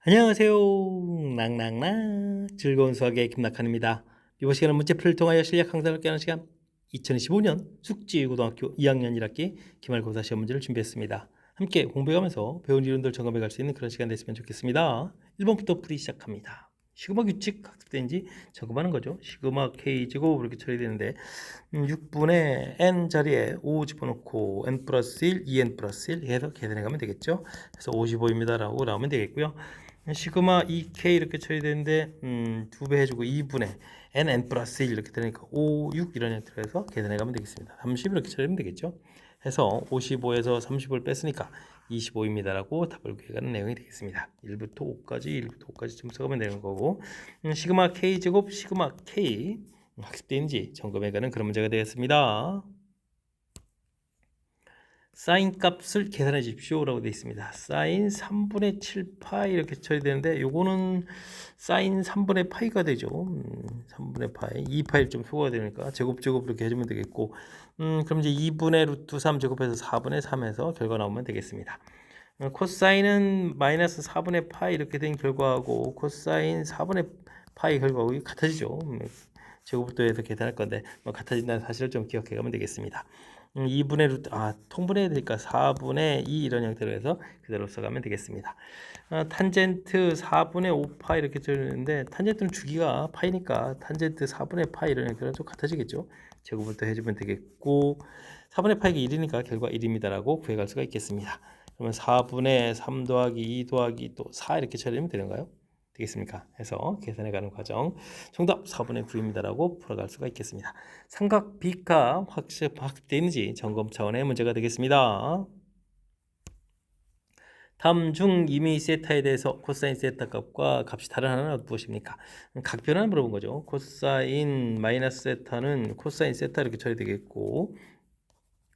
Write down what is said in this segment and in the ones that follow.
안녕하세요. 낭낭낭 즐거운 수학의 김낙한입니다. 이번 시간은 문제풀이를 통하여 실력 향상을 깨는 시간 2015년 숙지고등학교 2학년 1학기 기말고사 시험 문제를 준비했습니다. 함께 공부해가면서 배운 이론들 점검해 갈 수 있는 그런 시간 됐으면 좋겠습니다. 1번부터 풀이 시작합니다. 시그마 규칙 학습된지 점검하는 거죠. 시그마 K제곱 이렇게 처리되는데 6분의 n 자리에 5 집어넣고 n 플러스 1, 2n 플러스 1 해서 계산해 가면 되겠죠. 그래서 55입니다 라고 나오면 되겠고요. 시그마 2k 이렇게 처리되는데 2배 해주고 2분의 n 플러스 1 이렇게 되니까 5, 6 이런 형태로 해서 계산해 가면 되겠습니다. 30 이렇게 처리하면 되겠죠. 해서 55에서 30을 뺐으니까 25입니다 라고 답을 구해가는 내용이 되겠습니다. 1부터 5까지 점수하면 되는 거고 시그마 k 제곱 시그마 k 학습되는지 점검해가는 그런 문제가 되겠습니다. 사인 값을 계산해 주십시오 라고 되어 있습니다. 사인 3분의 7파이 이렇게 처리되는데 요거는 사인 3분의 파이가 되죠. 3분의 파이 2파이를 좀 소거가 되니까 제곱 이렇게 해주면 되겠고 그럼 이제 2분의 루트 3 제곱해서 4분의 3에서 결과 나오면 되겠습니다. 코사인은 마이너스 4분의 파이 이렇게 된 결과하고 코사인 4분의 파이 결과하고 같아지죠. 제곱부터 해서 계산할 건데 같아진다는 사실을 좀 기억해 가면 되겠습니다. 2분의 루트 통분해야 되니까 4분의 2 이런 형태로 해서 그대로 써가면 되겠습니다. 탄젠트 4분의 5파 이렇게 적는데 탄젠트는 주기가 파이니까 탄젠트 4분의 파이 이런 형태로 좀 같아지겠죠. 제곱부터 해주면 되겠고 4분의 파이가 1이니까 결과 1입니다라고 구해갈 수가 있겠습니다. 그러면 4분의 3 더하기 2 더하기 또 4 이렇게 처리하면 되는가요? 되겠습니까? 해서 계산해가는 과정 정답 4분의 9입니다라고 풀어갈 수가 있겠습니다. 삼각 B값 학습되는지 점검 차원의 문제가 되겠습니다. 다음 중 이미 세타에 대해서 코사인 세타 값과 값이 다른 하나는 무엇입니까? 각 변화를 물어본 거죠. 코사인 마이너스 세타는 코사인 세타 이렇게 처리되겠고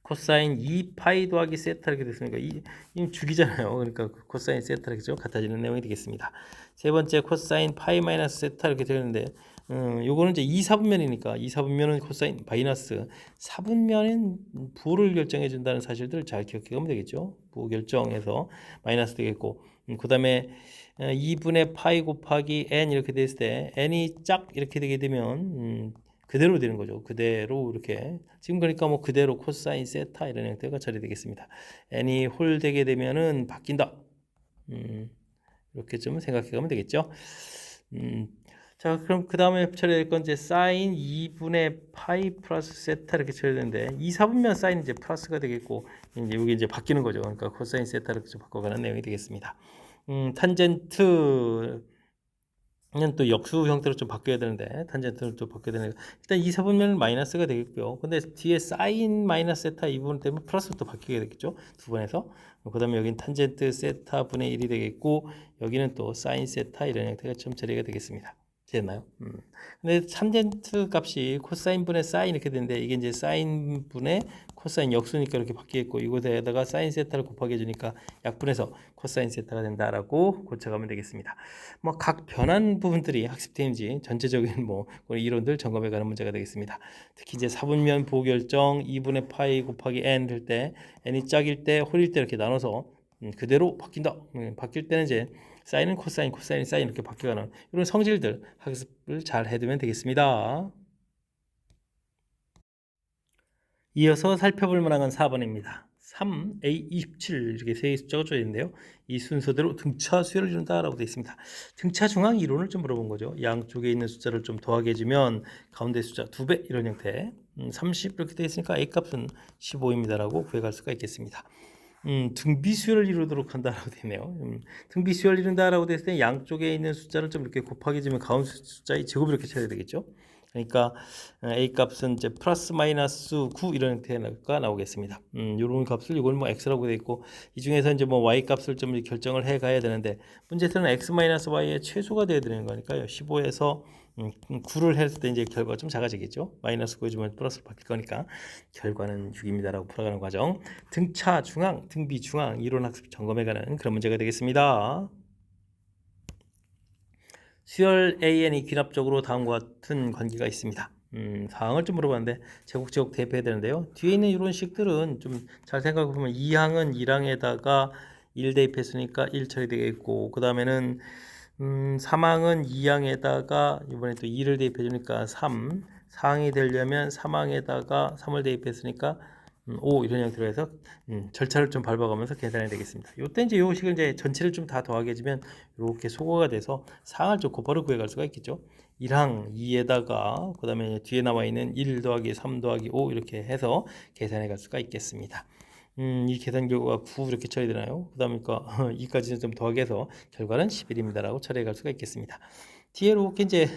코사인 2파이 더하기 세타 이렇게 됐으니까 이 주기잖아요. 그러니까 코사인 세타 이렇게 같아지는 내용이 되겠습니다. 세 번째 코사인 파이 마이너스 세타 이렇게 되는데 요거는 이제 2사분면이니까 2사분면은 코사인 마이너스 4분면은 부호를 결정해 준다는 사실들을 잘 기억해 가면 되겠죠. 부호 결정해서 마이너스 되겠고 그 다음에 2분의 파이 곱하기 n 이렇게 됐을 때 n이 짝 이렇게 되게 되면 그대로 되는 거죠. 그대로 이렇게 지금 그러니까 뭐 그대로 코사인 세타 이런 형태가 처리되겠습니다. n이 홀 되게 되면은 바뀐다. 이렇게 좀 생각해 가면 되겠죠. 자, 그럼 그 다음에 처리될 건 이제 사인 2분의 파이 플러스 세타 이렇게 처리되는데 2, 4분면 사인 이제 플러스가 되겠고 이제 여기 이제 바뀌는 거죠. 그러니까 코사인 세타 이렇게 좀 바꿔가는 내용이 되겠습니다. 탄젠트 는 또 역수 형태로 좀 바뀌어야 되는데 탄젠트를 또 바뀌어야 되는데 일단 2, 4분면은 마이너스가 되겠고요. 근데 뒤에 사인 마이너스 세타 이 부분 때문에 플러스로 또 바뀌게 되겠죠. 두 번에서 그 다음에 여기는 탄젠트 세타 분의 1이 되겠고 여기는 또 사인 세타 이런 형태가 좀 처리가 되겠습니다. 됐나요? 근데 탄젠트 값이 코사인 분의 사인 이렇게 되는데 이게 이제 사인 분의 코사인 역수니까 이렇게 바뀌겠고 이곳에다가 사인 세타를 곱하기 해주니까 약분해서 코사인 세타가 된다라고 고쳐가면 되겠습니다. 뭐 각 변한 부분들이 학습되는지 전체적인 뭐 이론들 점검해가는 문제가 되겠습니다. 특히 이제 4분면 부호 결정 2분의 파이 곱하기 n 될 때 n이 짝일 때 홀일 때 이렇게 나눠서 그대로 바뀐다. 바뀔 때는 이제 사인은 코사인, 코사인, 사인 이렇게 바뀌어가는 이런 성질들 학습을 잘 해두면 되겠습니다. 이어서 살펴볼 만한 건 4번입니다. 3, A, 27 이렇게 세 숫자가 쪼여 있는데요. 이 순서대로 등차 수열을 이룬다라고 되어 있습니다. 등차 중앙 이론을 좀 물어본 거죠. 양쪽에 있는 숫자를 좀 더하게 해주면 가운데 숫자 2배 이런 형태 30 이렇게 되어 있으니까 A 값은 15입니다라고 구해갈 수가 있겠습니다. 등비수열을 이루도록 한다라고 되어 있네요. 등비수열을 이룬다라고 되어 있을 때 양쪽에 있는 숫자를 좀 이렇게 곱하게 해주면 가운데 숫자의 제곱을 이렇게 쳐야 되겠죠. 그러니까 a 값은 이제 플러스 마이너스 9 이런 형태가 나오겠습니다. 이런 값을 이걸 뭐 x라고 되어 있고 이 중에서 이제 뭐 y 값을 좀 결정을 해 가야 되는데 문제는 x 마이너스 y의 최소가 되어야 되는 거니까요. 15에서 9를 했을 때 이제 결과가 좀 작아지겠죠. 마이너스 9 해주면 플러스로 바뀔 거니까 결과는 6입니다라고 풀어가는 과정. 등차 중앙, 등비 중앙 이론 학습 점검해가는 그런 문제가 되겠습니다. 수열 AN이 귀납적으로 다음과 같은 관계가 있습니다. 사항을 좀 물어봤는데 제곱제곱 대입해야 되는데요. 뒤에 있는 이런 식들은 좀 잘 생각해 보면 2항은 1항에다가 1 대입했으니까 1 처리되겠고, 그 다음에는 사망은 2항에다가 이번에 또 2를 대입해 주니까 3, 4항이 되려면 3항에다가 3을 대입했으니까 5 이런 형태로 해서 절차를 좀 밟아가면서 계산이 되겠습니다. 요때 이제 요 식을 이제 전체를 좀 다 더하게 해주면 이렇게 소거가 돼서 상을 좀 곧바로 구해갈 수가 있겠죠. 1항 2에다가 그 다음에 뒤에 나와 있는 1 더하기 3 더하기 5 이렇게 해서 계산해 갈 수가 있겠습니다. 이 계산 결과가 9 이렇게 처리되나요? 그 다음에 2까지는 좀 더하게해서 결과는 11입니다 라고 처리해 갈 수가 있겠습니다. 뒤에 이렇게 이제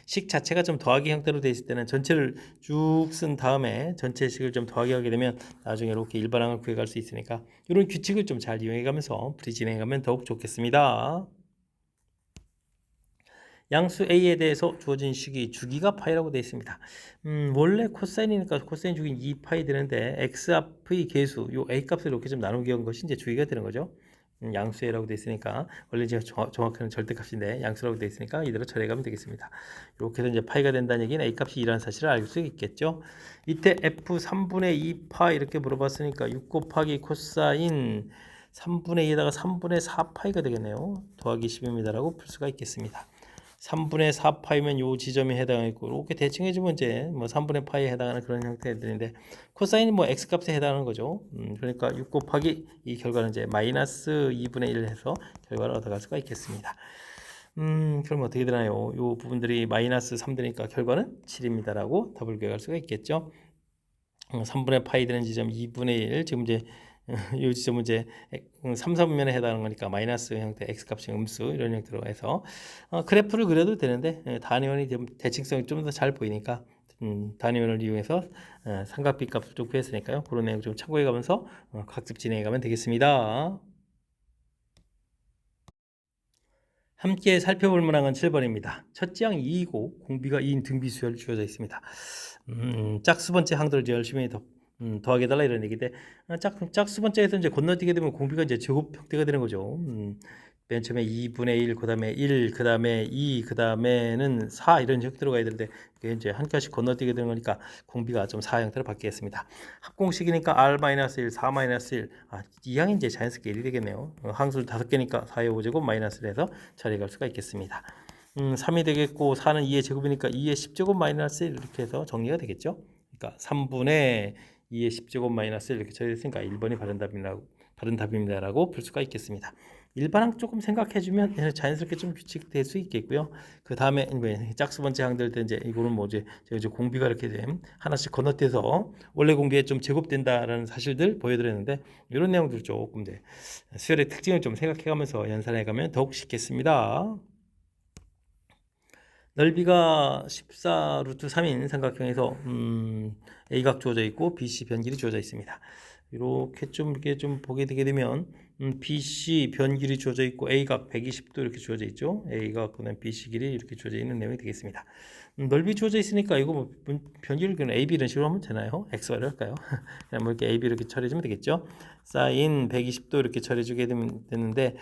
식 자체가 좀 더하기 형태로 되어 있을 때는 전체를 쭉 쓴 다음에 전체 식을 좀 더하기 하게 되면 나중에 이렇게 일반항을 구해갈 수 있으니까 이런 규칙을 좀 잘 이용해 가면서 풀이 진행해 가면 더욱 좋겠습니다. 양수 A에 대해서 주어진 식이 주기가 파이라고 되어 있습니다. 원래 코사인이니까 코사인 주기는 2파이 되는데 x 앞의 계수, 요 A 값을 이렇게 좀 나누게 한 것이 이제 주기가 되는 거죠. 양수 A라고 되어 있으니까 원래 이제 정확한 절대값인데 양수라고 되어 있으니까 이대로 처리하면 되겠습니다. 이렇게 해서 이제 파이가 된다는 얘기는 A 값이 2라는 사실을 알 수 있겠죠. 이때 F 3분의 2파 이렇게 물어봤으니까 6 곱하기 코사인 3분의 2에다가 3분의 4파이가 되겠네요. 더하기 10입니다라고 풀 수가 있겠습니다. 3분의 4파이면 요 지점에 해당하고 이렇게 대칭 해주면 이제 뭐 3분의 파이에 해당하는 그런 형태들인데 코사인이 뭐 x값에 해당하는 거죠. 그러니까 6 곱하기 이 결과는 이제 마이너스 2분의 1 해서 결과를 얻어갈 수가 있겠습니다. 그럼 어떻게 되나요? 요 부분들이 마이너스 3 되니까 결과는 7입니다라고 답을 구해갈 수가 있겠죠. 3분의 파이 되는 지점 2분의 1 지금 이제 이 지점은 이제 3, 4분면에 해당하는 거니까 마이너스 형태 x값이 음수 이런 형태로 해서 그래프를 그려도 되는데 단위원이 대칭성이 좀 더 잘 보이니까 단위원을 이용해서 삼각비 값을 좀 구했으니까요. 그런 내용 좀 참고해 가면서 학습 진행해 가면 되겠습니다. 함께 살펴볼 문항은 7번입니다. 첫째 항 2이고 공비가 2인 등비수열이 주어져 있습니다. 짝수 번째 항들을 이제 열심히 더하게달라 이런 얘기인데 짝수 번째에서 이제 건너뛰게 되면 공비가 이제 제곱 형태가 되는 거죠. 맨 처음에 2분의 1, 그 다음에 1, 그 다음에 2, 그 다음에는 4 이런 형태로 가야 되는데 이게 이제 한 칸씩 건너뛰게 되는 거니까 공비가 좀 4 형태로 바뀌겠습니다. 합공식이니까 R-1, 4-1, 이 항이 이제 자연스럽게 1이 되겠네요. 항수를 5개니까 4의 5제곱 마이너스를 해서 처리할 수가 있겠습니다. 3이 되겠고 4는 2의 제곱이니까 2의 10제곱 마이너스 1 이렇게 해서 정리가 되겠죠. 그러니까 3분의 2의 10제곱 마이너스 1 이렇게 처리됐으니까 1번이 바른 답입니다라고 볼 수가 있겠습니다. 일반항 조금 생각해주면 자연스럽게 좀 규칙될 수 있겠고요. 그 다음에 짝수 번째 항들 때 이제 이거는 뭐 이제 공비가 이렇게 됨 하나씩 건너뛰어서 원래 공비에 좀 제곱된다라는 사실들 보여드렸는데 이런 내용들 조금 이제 수열의 특징을 좀 생각해가면서 연산해가면 더욱 쉽겠습니다. 넓이가 14 루트 3인 삼각형에서 A각 주어져 있고 BC 변길이 주어져 있습니다. 이렇게 좀 보게 되게 되면 BC 변길이 주어져 있고 A각 120도 이렇게 주어져 있죠. A각 그다음 BC 길이 이렇게 주어져 있는 내용이 되겠습니다. 넓이 주어져 있으니까 이거 뭐 변기를 그냥 AB 이런 식으로 하면 되나요? XY를 할까요? 그냥 뭐 이렇게 AB 이렇게 처리해주면 되겠죠. 사인 120도 이렇게 처리해주게 되는데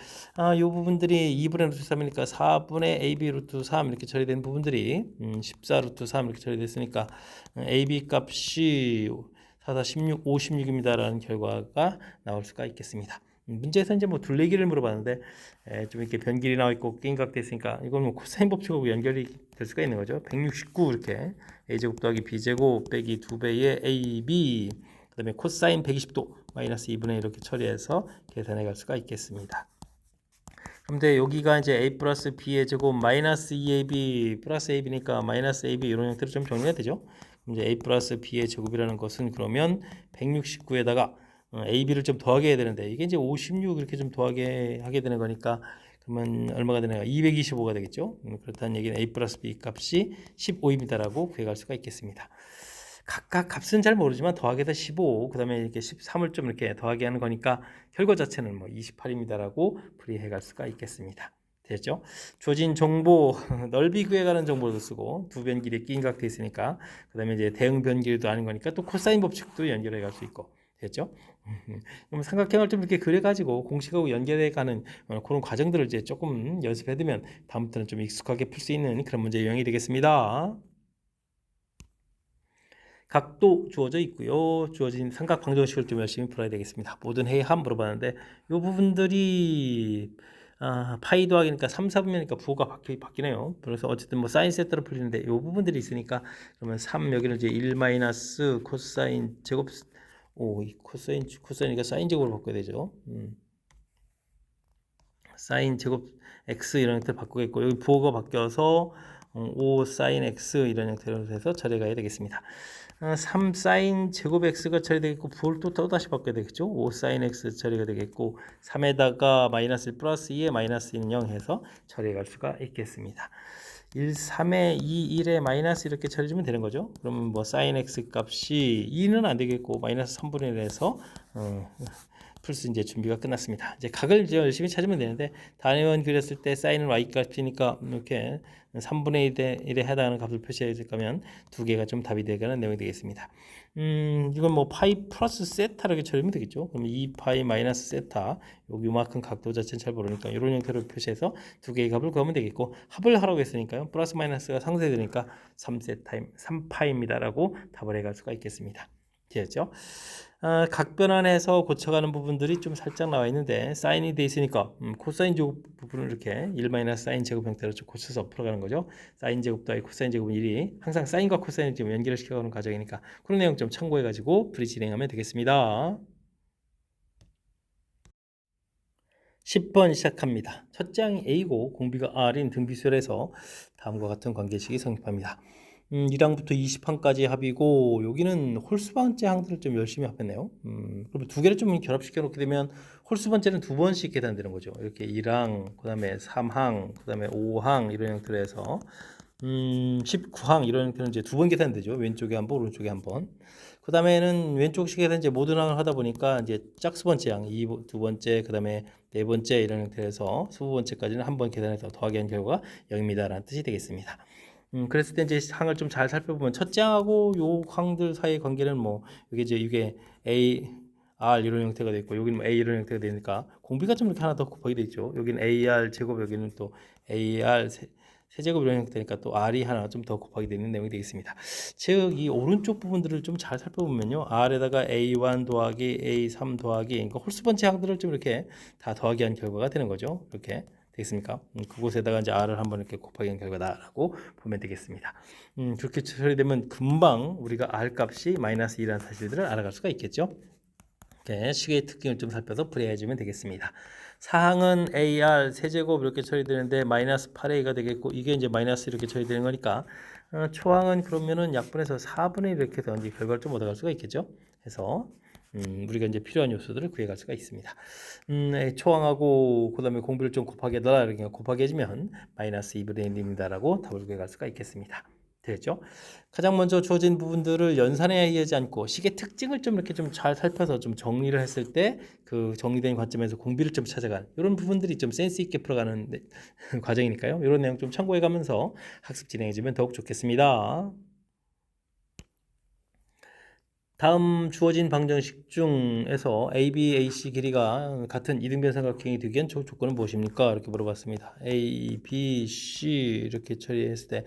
이 부분들이 2분의 루트 3이니까 4분의 AB 루트 3 이렇게 처리된 부분들이 14 루트 3 이렇게 처리됐으니까 AB 값이 4, 4, 16, 56입니다라는 결과가 나올 수가 있겠습니다. 문제에서 이제 뭐 둘레길을 물어봤는데 좀 이렇게 변길이 나와 있고 낀각됐으니까 이건 뭐 코사인 법칙하고 연결이 될 수가 있는 거죠. 169 이렇게 a제곱 더하기 b제곱 빼기 2배의 ab 그 다음에 코사인 120도 마이너스 2분의 1 이렇게 처리해서 계산해 갈 수가 있겠습니다. 근데 여기가 이제 a 플러스 b의 제곱 마이너스 2ab 플러스 ab니까 마이너스 ab 이런 형태로 좀 정리가 되죠. 이제 a 플러스 b의 제곱이라는 것은 그러면 169에다가 AB를 좀 더하게 해야 되는데 이게 이제 56 이렇게 좀 더하게 하게 되는 거니까 그러면 얼마가 되나요? 225가 되겠죠. 그렇다는 얘기는 A 플러스 B 값이 15입니다라고 구해갈 수가 있겠습니다. 각각 값은 잘 모르지만 더하기에서 15, 그 다음에 이렇게 13을 좀 이렇게 더하게 하는 거니까 결과 자체는 뭐 28입니다라고 풀이해갈 수가 있겠습니다. 됐죠? 주어진 정보 넓이 구해가는 정보도 쓰고 두 변길이 끼인각돼 있으니까 그 다음에 이제 대응 변길도 아닌 거니까 또 코사인 법칙도 연결해 갈 수 있고 됐죠? 그럼 삼각형을 좀 이렇게 그려가지고 공식하고 연결해가는 그런 과정들을 이제 조금 연습해두면 다음부터는 좀 익숙하게 풀 수 있는 그런 문제 유형이 되겠습니다. 각도 주어져 있고요. 주어진 삼각 방정식을 좀 열심히 풀어야 되겠습니다. 모든 해에 한 물어봤는데 이 부분들이 파이 더하기니까 3, 4분면이니까 부호가 바뀌네요. 그래서 어쨌든 뭐 사인 세타로 풀리는데 이 부분들이 있으니까 그러면 3 여기는 이제 1 마이너스 코사인 제곱 이 코사인이니까 사인 제곱으로 바꿔야 되죠. 사인 제곱 x 이런 형태로 바꾸겠고 여기 부호가 바뀌어서 5 사인 x 이런 형태로 해서 처리가 되겠습니다. 3 사인 제곱 x가 처리되겠고 부호를 또 다시 바꿔야 되겠죠. 5 사인 x 처리가 되겠고 3에다가 마이너스 1 플러스 2에 마이너스 2는 0 해서 처리할 수가 있겠습니다. 1, 3에 2, 1에 마이너스 이렇게 처리해주면 되는 거죠. 그러면 뭐 사인 x 값이 2는 안 되겠고 마이너스 3분의 1에서 풀수 이제 준비가 끝났습니다. 이제 각을 이제 열심히 찾으면 되는데 단위원 그렸을 때 사인은 y 값이니까 이렇게 3분의 1에 해당하는 값을 표시해야 될 거면 두 개가 좀 답이 되는 내용이 되겠습니다. 이건 뭐 파이 플러스 세타 이렇게 처리하면 되겠죠. 그럼 2파이 마이너스 세타 요만큼 각도 자체는 잘 모르니까 이런 형태로 표시해서 두 개의 값을 구하면 되겠고 합을 하라고 했으니까요. 플러스 마이너스가 상쇄되니까 3파입니다라고 답을 해갈 수가 있겠습니다. 되었죠? 각 변환해서 고쳐가는 부분들이 좀 살짝 나와 있는데 사인이 돼 있으니까 코사인 제곱 부분을 이렇게 1 마이너스 사인 제곱 형태로 좀 고쳐서 풀어가는 거죠. 사인 제곱 더하기 코사인 제곱은 1이 항상 사인과 코사인을 좀 연결을 시켜가는 과정이니까 그런 내용 좀 참고해가지고 풀이 진행하면 되겠습니다. 10번 시작합니다. 첫 장이 A고 공비가 R인 등비수열에서 다음과 같은 관계식이 성립합니다. 1항부터 20항까지 합이고 여기는 홀수 번째 항들을 좀 열심히 합했네요. 그럼 두 개를 좀 결합시켜 놓게 되면 홀수 번째는 두 번씩 계산되는 거죠. 이렇게 1항, 그 다음에 3항, 그 다음에 5항 이런 형태로 해서 19항 이런 형태는 이제 두 번 계산되죠. 왼쪽에 한 번, 오른쪽에 한 번. 그 다음에는 왼쪽식에서 이제 모든 항을 하다 보니까 이제 짝수 번째 항, 두 번째, 그 다음에 네 번째 이런 형태로 해서 수부 번째까지는 한 번 계산해서 더하기 한 결과가 0입니다라는 뜻이 되겠습니다. 그랬을 때 이제 항을 좀 잘 살펴보면 첫째 항하고 요 항들 사이의 관계는 뭐 이게 A, R 이런 형태가 되어 있고 여기는 뭐 A 이런 형태가 되니까 공비가 좀 이렇게 하나 더 곱하게 되어 있죠. 여기는 AR 제곱 여기는 또 AR 세제곱 이런 형태니까 또 R이 하나 좀 더 곱하게 되는 내용이 되겠습니다. 즉 이 오른쪽 부분들을 좀 잘 살펴보면요. R에다가 A1 더하기 A3 더하기 그러니까 홀수 번째 항들을 좀 이렇게 다 더하기 한 결과가 되는 거죠. 이렇게 되겠습니까? 그곳에다가 이제 R을 한번 이렇게 곱하기 한 결과다라고 보면 되겠습니다. 그렇게 처리되면 금방 우리가 R 값이 마이너스 2라는 사실들을 알아갈 수가 있겠죠. 이렇게 식의 특징을 좀 살펴서 풀이해주면 되겠습니다. 사항은 AR 세제곱 이렇게 처리되는데 마이너스 8A가 되겠고 이게 이제 마이너스 이렇게 처리되는 거니까 초항은 그러면은 약분해서 4분의 1 이렇게 해서 이제 결과를 좀 얻어갈 수가 있겠죠. 그래서 우리가 이제 필요한 요소들을 구해갈 수가 있습니다. 초항하고 그다음에 공비를 좀 곱하기 해달라 이렇게 곱하기 해주면 마이너스 2분의 1입니다라고 답을 구해갈 수가 있겠습니다. 되겠죠? 가장 먼저 주어진 부분들을 연산에 의하지 않고 식의 특징을 좀 이렇게 좀 잘 살펴서 좀 정리를 했을 때 그 정리된 관점에서 공비를 좀 찾아간 이런 부분들이 좀 센스 있게 풀어가는 과정이니까요. 이런 내용 좀 참고해가면서 학습 진행해주면 더욱 좋겠습니다. 다음 주어진 방정식 중에서 AB, AC 길이가 같은 이등변 삼각형이 되기 위한 조건은 무엇입니까? 이렇게 물어봤습니다. A, B, C 이렇게 처리했을 때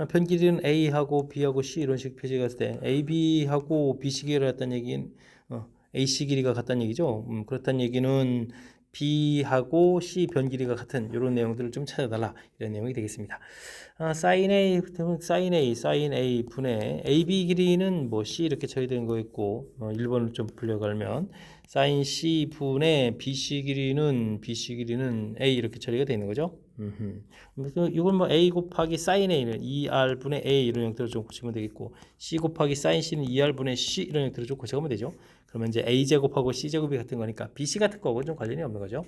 편 길이는 A하고 B하고 C 이런 식 표시가 했을 때 AB하고 BC 길이가 같다는 얘기는 AC 길이가 같다는 얘기죠. 그렇다는 얘기는 B하고 C 변 길이가 같은 이런 내용들을 좀 찾아달라 이런 내용이 되겠습니다. 사인 A 분의 AB 길이는 뭐 C 이렇게 처리되는 거 있고 1번을 좀 불려가면 사인 C 분의 BC 길이는 A 이렇게 처리가 되는 거죠. 이건 뭐 A 곱하기 사인 A는 2R 분의 A 이런 형태로 좀 고치면 되겠고 C 곱하기 사인 C는 2R 분의 C 이런 형태로 좀 고쳐가면 되죠. 그러면 이제 A 제곱하고 C 제곱이 같은 거니까 BC 같은 거하고 좀 관련이 없는 거죠.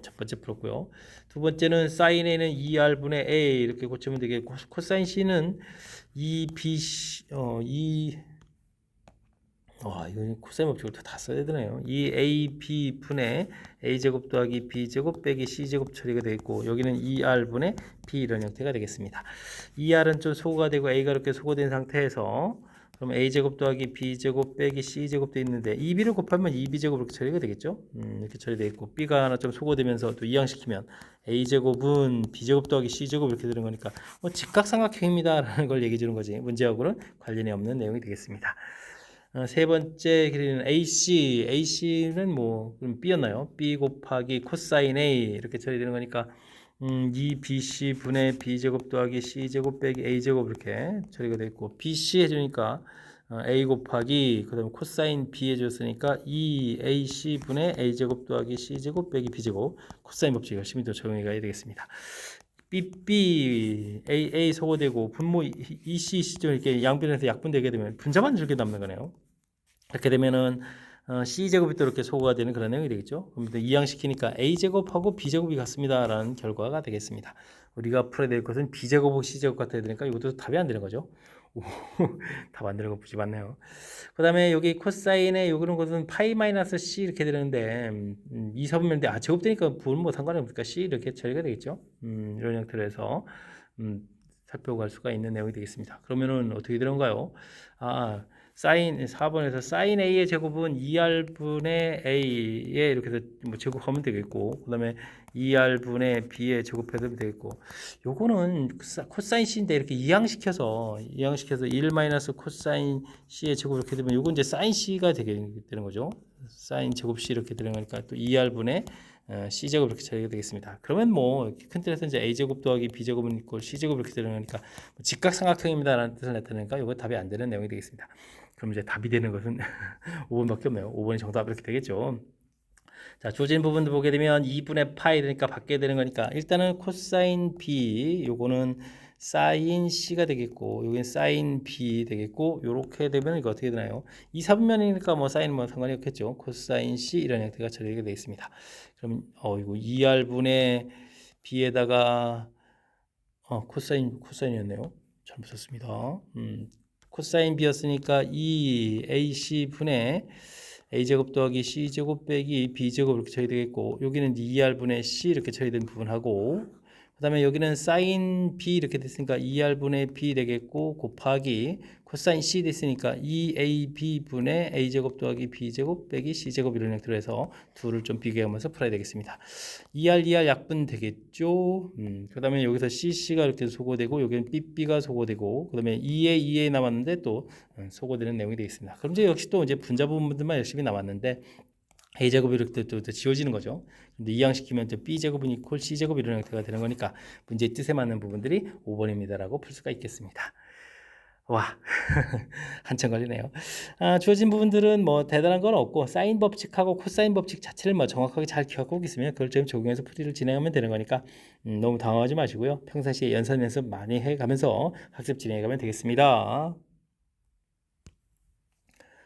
첫 번째 풀었고요. 두 번째는 사인 A는 2R분의 A 이렇게 고치면 되겠고 코사인 C는 2BC 이거 코사인 법칙을 다 써야 되나요? 2AB 분의 A제곱 더하기 B제곱 빼기 C제곱 처리가 되겠고 여기는 2R분의 B 이런 형태가 되겠습니다. 2R은 좀 소거가 되고 A가 이렇게 소거된 상태에서 그럼 a제곱 더하기 b제곱 빼기 c제곱도 있는데 2b를 곱하면 2b제곱 이렇게 처리가 되겠죠. 이렇게 처리되어 있고 b가 하나 좀 소거되면서 또 이항시키면 a제곱은 b제곱 더하기 c제곱 이렇게 되는 거니까 뭐 직각삼각형입니다 라는 걸 얘기해 주는 거지. 문제하고는 관련이 없는 내용이 되겠습니다. 세 번째 길이는 AC는 뭐 그럼 B였나요? B 곱하기 코사인 A 이렇게 처리되는 거니까 2BC 분의 B제곱 더하기 C제곱 빼기 A제곱 이렇게 처리가 되어 있고 BC 해주니까 A 곱하기 그 다음에 코사인 B 해줬으니까 2AC 분의 A제곱 더하기 C제곱 빼기 B제곱 코사인 법칙 열심히 또 적용해 가야 되겠습니다. B, A 소거되고 분모 EC 시점 이렇게 양변에서 약분되게 되면 분자만 이렇게 남는 거네요. 이렇게 되면은 C제곱이 또 이렇게 소거가 되는 그런 내용이 되겠죠. 그럼 이항시키니까 A제곱하고 B제곱이 같습니다라는 결과가 되겠습니다. 우리가 풀어야 될 것은 B제곱하고 C제곱 같아야 되니까 이것도 답이 안 되는 거죠. 답 안 되는 거 보지 않네요. 그 다음에 여기 코사인에 요그런 것은 파이 마이너스 C 이렇게 되는데 이 사분면인데 제곱되니까 분모 상관이 없으니까 C 이렇게 처리가 되겠죠. 이런 형태로 해서 살펴볼 수가 있는 내용이 되겠습니다. 그러면은 어떻게 되는가요? 사인 4번에서 사인 A의 제곱은 2R분의 A에 이렇게 해서 뭐 제곱하면 되겠고 그다음에 2R분의 B에 제곱해도 되겠고 요거는 코사인 C인데 이렇게 이항시켜서 1 마이너스 코사인 C의 제곱 이렇게 되면 요건 이제 사인 C가 되게 되는 거죠. 사인 제곱 C 이렇게 되는 거니까 또 2R분의 C제곱 이렇게 처리가 되겠습니다. 그러면 뭐 큰 틀에서 이제 A제곱 더하기 B제곱은 있고 C제곱 이렇게 되는 거니까 직각삼각형입니다라는 뜻을 나타내니까 이거 답이 안 되는 내용이 되겠습니다. 그럼 이제 답이 되는 것은 5번밖에 없네요. 5번이 정답 이렇게 되겠죠. 자, 주어진 부분도 보게 되면 2분의 파이 되니까 받게 되는 거니까 일단은 코사인 B 요거는 사인 C가 되겠고 여기는 사인 B 되겠고 요렇게 되면 이거 어떻게 되나요? 2, 3분면이니까 뭐 사인 뭐 상관이 없겠죠. 코사인 C 이런 형태가 처리되게 되겠습니다. 그럼 이거 2R분의 B에다가 코사인이었네요. 잘못 썼습니다. 코사인 B였으니까 2AC 분의 A제곱 더하기 C제곱 빼기 B제곱 이렇게 처리되겠고 여기는 2R분의 C 이렇게 처리된 부분하고 그 다음에 여기는 사인 B 이렇게 됐으니까 2R분의 B 되겠고 곱하기 코사인 C 됐으니까 2AB분의 A제곱 더하기 B제곱 빼기 C제곱 이런 형태로 해서 둘을 좀 비교하면서 풀어야 되겠습니다. 2R 약분 되겠죠. 그 다음에 여기서 CC가 이렇게 소거되고 여기는 BB가 소거되고 그 다음에 2A 남았는데 또 소거되는 내용이 되겠습니다. 그럼 이제 역시 또 이제 분자 부분들만 열심히 남았는데 A제곱이 이렇게 또 지워지는 거죠. 근데 이항시키면 또 B제곱은 이퀄 C제곱 이런 형태가 되는 거니까 문제의 뜻에 맞는 부분들이 5번입니다라고 풀 수가 있겠습니다. 와 한참 걸리네요. 주어진 부분들은 뭐 대단한 건 없고 사인 법칙하고 코사인 법칙 자체를 뭐 정확하게 잘 기억하고 있으면 그걸 좀 적용해서 풀이를 진행하면 되는 거니까 너무 당황하지 마시고요. 평상시에 연산 연습 많이 해가면서 학습 진행해가면 되겠습니다.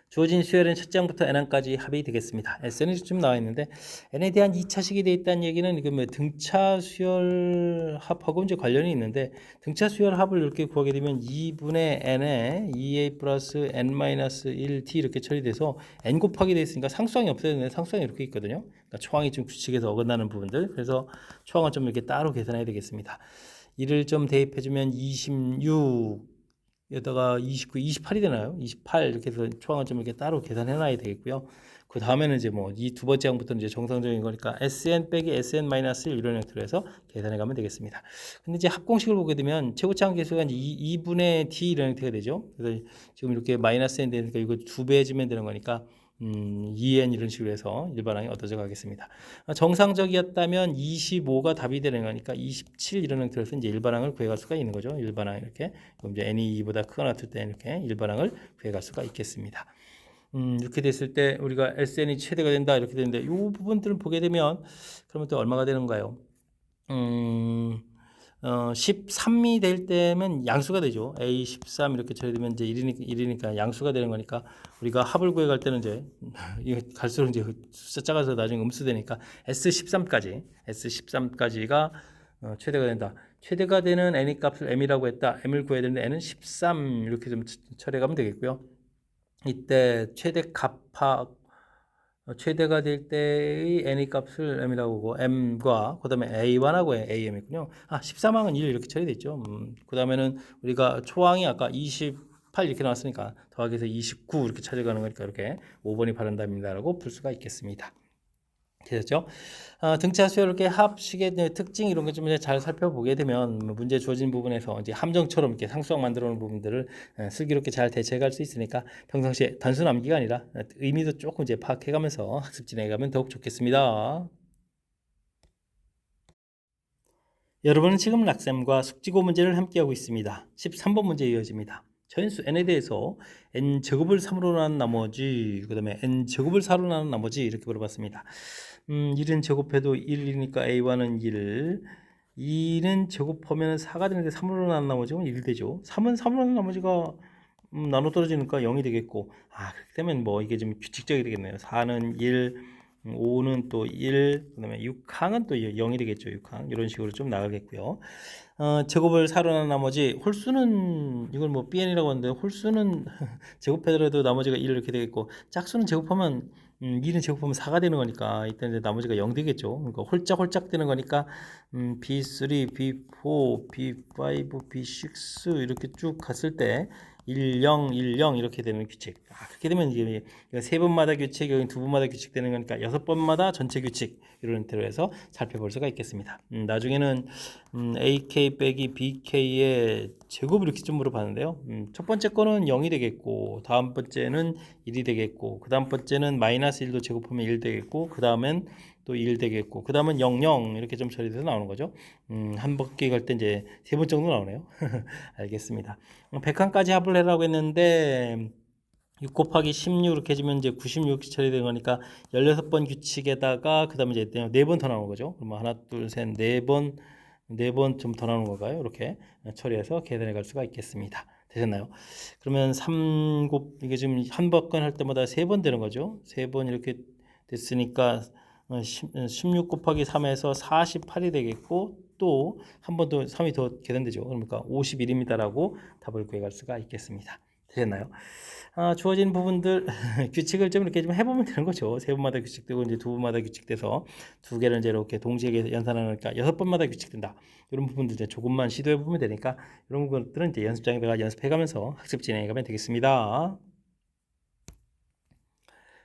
주어진 수열은 첫 장부터 n항까지 합이 되겠습니다. SN이 좀 나와 있는데 n에 대한 2차식이 되어 있다는 얘기는 이거 뭐 등차 수열 합하고 이제 관련이 있는데 등차 수열 합을 이렇게 구하게 되면 2분의 n에 2a 플러스 n-1t 이렇게 처리돼서 n 곱하기 되어 있으니까 상수항이 없어야 되는데 상수항이 이렇게 있거든요. 그러니까 초항이 좀 규칙에서 어긋나는 부분들 그래서 초항을 좀 이렇게 따로 계산해야 되겠습니다. 이를 좀 대입해주면 26 여기다가 29, 28이 되나요? 28 이렇게 해서 초항을 좀 이렇게 따로 계산해 놔야 되겠고요. 그 다음에는 이제 뭐 이 두 번째 항부터는 이제 정상적인 거니까 SN 빼기 SN 마이너스 1 이런 형태로 해서 계산해 가면 되겠습니다. 근데 이제 합공식을 보게 되면 최고차항 계수가 이제 2분의 D 이런 형태가 되죠. 그래서 지금 이렇게 마이너스 N 되니까 이거 2배 해주면 되는 거니까 2n 이런 식으로 해서 일반항이 얻어져 가겠습니다. 정상적이었다면 25가 답이 되는 거니까 27 이런 형태로 해서 이제 일반항을 구해갈 수가 있는 거죠. 일반항 이렇게 그럼 이제 n이 2보다 크거나 같을 때 이렇게 일반항을 구해갈 수가 있겠습니다. 이렇게 됐을 때 우리가 SN이 최대가 된다 이렇게 되는데 이 부분들을 보게 되면 그러면 또 얼마가 되는가요? 13이 될 때면 양수가 되죠. A 13 이렇게 처리되면 이제 1이니까 양수가 되는 거니까 우리가 합을 구해 갈 때는 이제 이거 갈수록 이제 숫자 작아서 나중에 음수되니까 S13까지가 최대가 된다. 최대가 되는 n의 값을 m이라고 했다. m을 구해야 되는데 n은 13 이렇게 좀 처리해 가면 되겠고요. 이때 최대가 될 때의 n의 값을 m이라고 하고 m과 그 다음에 a1하고 am이군요. 13항은 1 이렇게 처리되어 있죠. 그 다음에는 우리가 초항이 아까 28 18 이렇게 나왔으니까 더하기 해서 29 이렇게 찾아가는 거니까 이렇게 5번이 바른 답입니다라고 풀 수가 있겠습니다. 되셨죠? 등차 수열 이렇게 합식의 특징 이런 거 좀 잘 살펴보게 되면 문제 주어진 부분에서 이제 함정처럼 이렇게 상수항 만들어 놓은 부분들을 슬기롭게 잘 대체할 수 있으니까 평상시에 단순 암기가 아니라 의미도 조금 이제 파악해가면서 학습 진행해가면 더욱 좋겠습니다. 여러분은 지금 락셈과 숙지고 문제를 함께하고 있습니다. 13번 문제 이어집니다. 자연수 n에 대해서 n제곱을 3으로 나눈 나머지 그 다음에 n제곱을 4로 나눈 나머지 이렇게 물어봤습니다. 1은 제곱해도 1이니까 a1은 1 2는 제곱하면 4가 되는데 3으로 나눈 나머지가 1 되죠. 3은 3으로 나눈 나머지가 나눠 떨어지니까 0이 되겠고 그렇게 되면 뭐 이게 좀 규칙적이 되겠네요. 4는 1 5는 또 1, 그 다음에 6항은 또 0이 되겠죠. 6항. 이런 식으로 좀 나가겠고요. 제곱을 4로 나눈 나머지 홀수는 이걸 뭐 bn이라고 하는데 홀수는 제곱하더라도 나머지가 1 이렇게 되겠고 짝수는 제곱하면 2는 제곱하면 4가 되는 거니까 이때 이제 나머지가 0 되겠죠. 그러니까 홀짝홀짝 되는 거니까 B3, B4, B5, B6 이렇게 쭉 갔을 때 1, 0, 1, 0 이렇게 되는 규칙. 그렇게 되면 이게 세 번마다 규칙, 여기 두 번마다 규칙 되는 거니까 6번마다 전체 규칙 이런 대로 해서 살펴볼 수가 있겠습니다. 나중에는 AK 빼기 BK의 제곱을 이렇게 좀 물어봤는데요. 첫 번째 거는 0이 되겠고 다음 번째는 1이 되겠고 그 다음 번째는 마이너스 1도 제곱하면 1 되겠고 그 다음엔 또 1 되겠고 그 다음은 0, 0 이렇게 좀 처리돼서 나오는 거죠. 한 바퀴 갈 때 이제 3번 정도 나오네요. 알겠습니다. 100칸까지 합을 해라고 했는데 6 곱하기 16 이렇게 해주면 이제 96 처리되는 거니까 16번 규칙에다가 그 다음에 이제 4번 더 나오는 거죠. 그러면 하나, 둘, 셋, 4번, 4번 좀 더 나오는 건가요? 이렇게 처리해서 계산해 갈 수가 있겠습니다. 되셨나요? 그러면 3곱, 이게 지금 한 바퀴 할 때마다 3번 되는 거죠. 3번 이렇게 됐으니까 16 곱하기 3에서 48이 되겠고 또 한 번 더 3이 더 계산되죠. 그러니까 51입니다라고 답을 구해갈 수가 있겠습니다. 되셨나요? 주어진 부분들 규칙을 좀 이렇게 좀 해보면 되는 거죠. 세 번마다 규칙되고 이제 두 번마다 규칙돼서 두 개를 이제 이렇게 동시에 연산하니까 6번마다 규칙된다. 이런 부분들 이제 조금만 시도해 보면 되니까 이런 것들은 이제 연습장에다가 연습해가면서 학습 진행해가면 되겠습니다.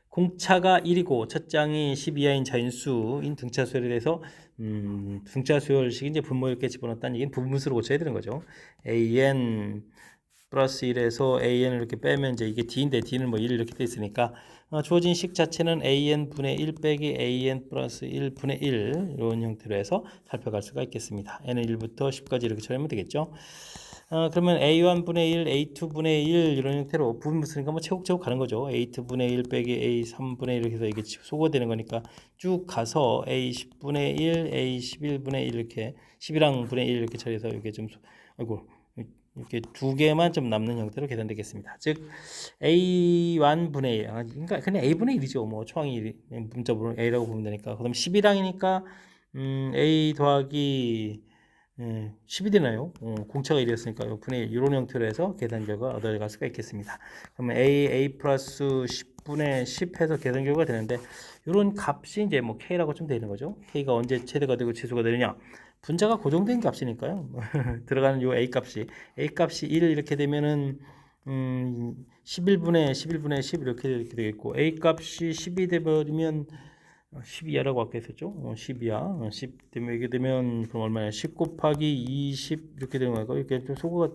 공차가 1이고 첫 장이 12하인 자연수인 등차 수열에 대해서 등차 수열식 이제 분모 이렇게 집어넣었다는 얘기는 부분수로 고쳐야 되는 거죠. an 플러스 1에서 an을 이렇게 빼면 이제 이게 d인데 d는 뭐 1 이렇게 돼 있으니까 주어진 식 자체는 an 분의 1 빼기 an 플러스 1 분의 1 이런 형태로 해서 살펴갈 수가 있겠습니다. n은 1부터 10까지 이렇게 처리하면 되겠죠. 그러면 a1 분의 1, a2 분의 1 이런 형태로 부분분수니까 뭐 체곡체곡 가는 거죠. a2 분의 1 빼기 a3 분의 1 이렇게 해서 이게 소거되는 거니까 쭉 가서 a10 분의 1, a11 분의 1 이렇게 11항 분의 1 이렇게 처리해서 이렇게 좀 아이고 이렇게 두 개만 좀 남는 형태로 계산되겠습니다. 즉 a1 분의 1, 그러니까 그냥 a 분의 1이죠. 뭐 초항이 문자로 a라고 보면 되니까. 그다음 11항이니까 a 더하기 10이 되나요? 공차가 1이었으니까 분의 1 이런 형태로 해서 계산 결과 얻어갈 수가 있겠습니다. 그러면 a 플러스 10분의 10 해서 계산 결과가 되는데 이런 값이 이제 뭐 k라고 좀 되는 거죠. k가 언제 최대가 되고 최소가 되느냐? 분자가 고정된 값이니까요. 들어가는 요 a 값이 1 이렇게 되면은 11분의 10 이렇게 되겠고 a 값이 10이 돼 버리면 12야라고 아까 했었죠. 10이야. 10 되면 이게 되면 그럼 얼마냐? 10 곱하기 20 이렇게 되는 거고 이렇게 좀 소거가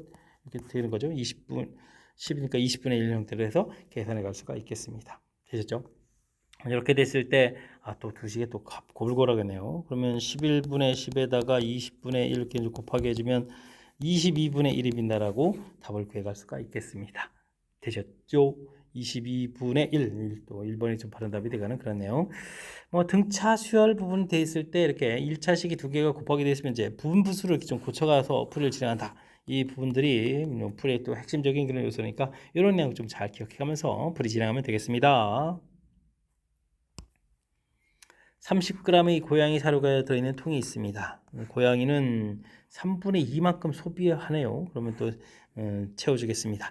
이렇게 되는 거죠. 20분 10이니까 20분의 1 형태로 해서 계산해 갈 수가 있겠습니다. 되셨죠? 이렇게 됐을 때 또 두 식에 또 곱을 걸어야겠네요. 그러면 11분의 10에다가 20분의 1 이렇게 곱하게 해주면 22분의 1이 빈다라고 답을 구해갈 수가 있겠습니다. 되셨죠? 22분의 1, 또 1번이 좀 바른 답이 되가는 그런 내용. 뭐 등차 수열 부분 돼 있을 때 이렇게 1차식이 두 개가 곱하게 되어 있으면 이제 부분부수를 이렇게 좀 고쳐가서 풀이를 진행한다. 이 부분들이 풀이의 또 핵심적인 그런 요소니까 이런 내용 좀 잘 기억해가면서 풀이 진행하면 되겠습니다. 30g의 고양이 사료가 들어있는 통이 있습니다. 고양이는 3분의 2만큼 소비하네요. 그러면 또 채워주겠습니다.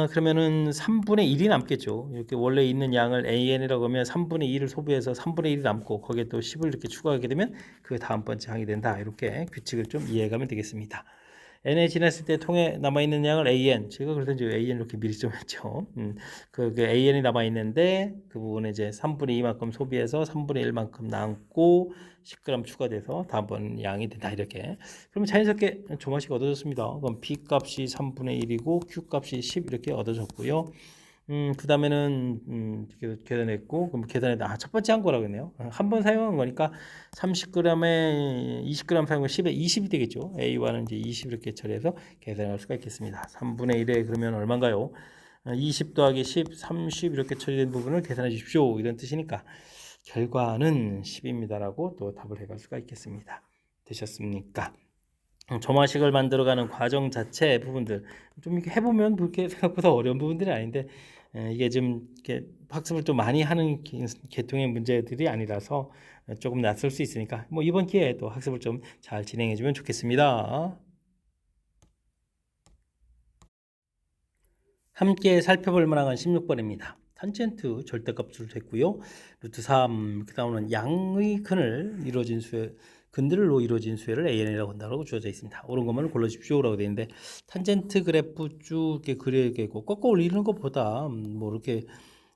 그러면은 3분의 1이 남겠죠. 이렇게 원래 있는 양을 AN이라고 하면 3분의 2를 소비해서 3분의 1이 남고 거기에 또 10을 이렇게 추가하게 되면 그 다음 번째 항이 된다. 이렇게 규칙을 좀 이해해 가면 되겠습니다. n에 지났을 때 통에 남아있는 양을 an, 제가 그래서 이제 an 이렇게 미리 좀 했죠. 그 an이 남아있는데 그 부분에 이제 3분의 2만큼 소비해서 3분의 1만큼 남고 10g 추가돼서 다음번 양이 된다 이렇게. 그러면 자연스럽게 조마식 얻어졌습니다. 그럼 b 값이 3분의 1이고 q 값이 10 이렇게 얻어졌고요. 그 다음에는 계산했고, 그럼 계산에다 첫 번째 한 거라고 했네요. 한 번 사용한 거니까 30g에 20g 사용하면 10에 20이 되겠죠. A와는 이제 20 이렇게 처리해서 계산할 수가 있겠습니다. 3분의 1에 그러면 얼마인가요? 20 더하기 10, 30 이렇게 처리된 부분을 계산해 주십시오. 이런 뜻이니까 결과는 10입니다라고 또 답을 해갈 수가 있겠습니다. 되셨습니까? 조마식을 만들어가는 과정 자체 부분들 좀 이렇게 해보면 그렇게 생각보다 어려운 부분들이 아닌데 이게 좀 이렇게 학습을 좀 많이 하는 계통의 문제들이 아니라서 조금 낯설 수 있으니까 뭐 이번 기회에 또 학습을 좀 잘 진행해주면 좋겠습니다. 함께 살펴볼 만한 16번입니다. 탄젠트 절대값으로 됐고요. 루트 3 이렇게 나오는 양의 근을 이루어진 수의 근들로 이루어진 수열을 AN이라고 한다고 주어져 있습니다. 옳은 것만 골라주십시오라고 되어 있는데 탄젠트 그래프 쭉 이렇게 그려야겠고 꺾어 올리는 것보다 뭐 이렇게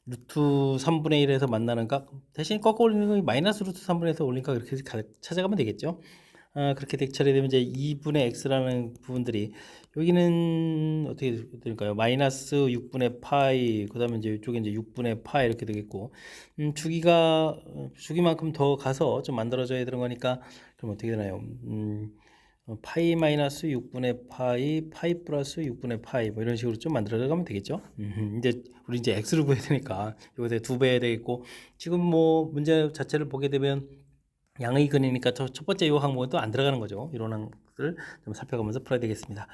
루트 3분의 1에서 만나는 각 대신 꺾어 올리는 거 마이너스 루트 3분의 1에서 올린 각 이렇게 찾아가면 되겠죠. 그렇게 처리되면 이제 2분의 x라는 부분들이 여기는 어떻게 될까요? 마이너스 6분의 파이 그 다음에 이제 이쪽에 이제 6분의 파이 이렇게 되겠고 주기만큼 더 가서 좀 만들어져야 되는 거니까 그럼 어떻게 되나요? 파이 마이너스 6분의 파이 파이 플러스 6분의 파이 뭐 이런 식으로 좀 만들어 가면 되겠죠. 이제 우리 이제 x를 구해야 되니까 여기서 2배 해야 되겠고 지금 뭐 문제 자체를 보게 되면 양의 근이니까 첫 번째 이 항목은 또 안 들어가는 거죠. 이런 항목을 좀 살펴가면서 풀어야 되겠습니다.